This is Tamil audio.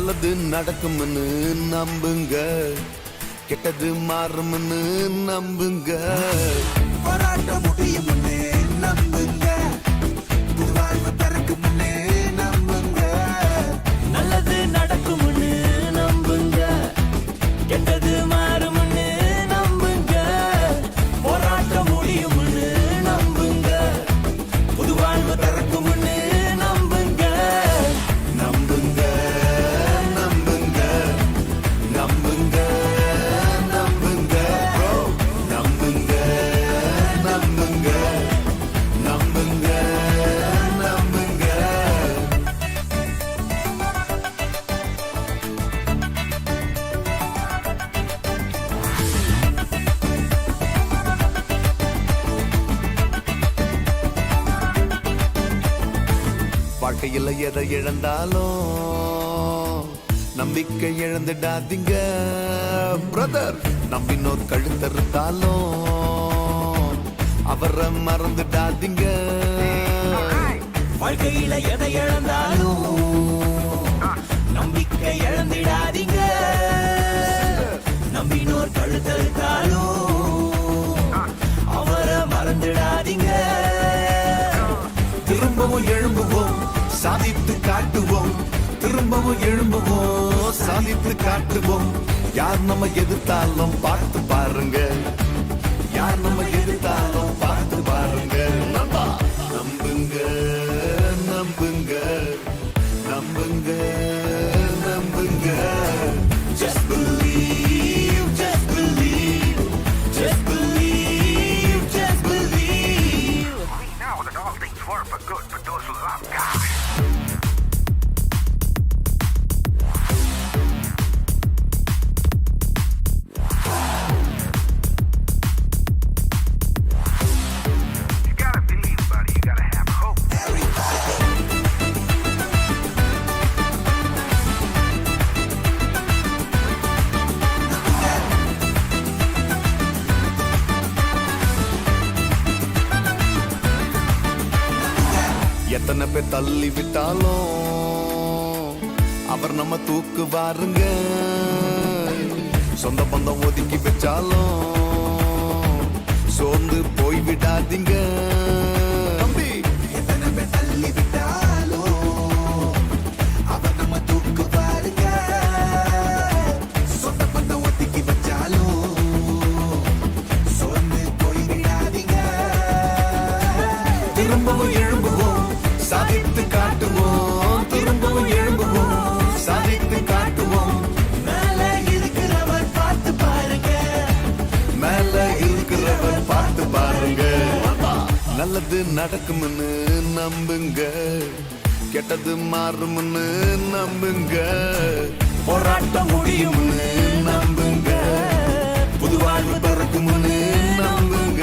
நல்லது நடக்கும்னு நம்புங்க, கெட்டது மாறும்னு நம்புங்க. போராட்டம் முடியும்னு நம்புங்க, புது வாழ்வு பிறக்கும்னு நம்புங்க. நல்லது நடக்கும்னு நம்புங்க, கெட்டது மாறும்னு நம்புங்க. போராட்டம் முடியும்னு நம்புங்க, புது வாழ்வு பிறக்கும்னு நம்புங்க. நம்புங்க நம்புங்க நம்புங்க நம்புங்க bro. நம்புங்க நம்புங்க நம்புங்க நம்புங்க. வாழ்க்கையில் எதை இழந்தாலும் நம்பிக்கை இழந்துடாதீங்க பிரதர். நம்பினோர் கழுத்தறுத்தாலும் அவரை மறந்துடாதீங்க. வாழ்க்கையில எதை இழந்தாலும் நம்பிக்கை இழந்திடாதீங்க. நம்பினோர் கழுத்தறுத்தாலும் அவரை மறந்துடாதீங்க. திரும்பவும் எழும்புவோம், சாதித்து காட்டுவோம். திரும்பவும் எழும்புவோம், சாதித்து காட்டுவோம். யார் நம்ம எதிர்த்தாலும் பார்த்து பாருங்க, யார் நம்ம எதிர்த்தாலும் பார்த்து பாருங்க. நம்புங்க நம்புங்க நம்புங்க நம்புங்க. Just believe, just believe, just believe, just believe. We know that all things work for good for those who love God. You gotta believe, buddy. You gotta have hope. எத்தனை பேர் தள்ளி விட்டாலும் அவர் நம்ம தூக்குவாருங்க. சொந்த பந்தம் ஒதுக்கி வச்சாலும் சோர்ந்து போய் விடாதீங்க தம்பி. எத்தனை பேர் தள்ளி விட்டாலும் அவர் நம்ம தூக்கு பாருங்க. சொந்த பந்தம் ஒதுக்கி வச்சாலும் சோர்ந்து போய் விடாதீங்க. திரும்பவும் எழும்புவோம், சாதித்து காட்டுவோம். திரும்பவும் எழும்புவோம், சாதித்து காட்டுவோம். மேல இருக்கிறவர் பார்த்து பாருங்க, மேல இருக்கிறவர் பார்த்து பாருங்க. நல்லது நடக்கும்னு நம்புங்க, கெட்டது மாறும்னு நம்புங்க. போராட்டம் முடியும்னு நம்புங்க, புது வாழ்வு பிறக்கும்னு நம்புங்க.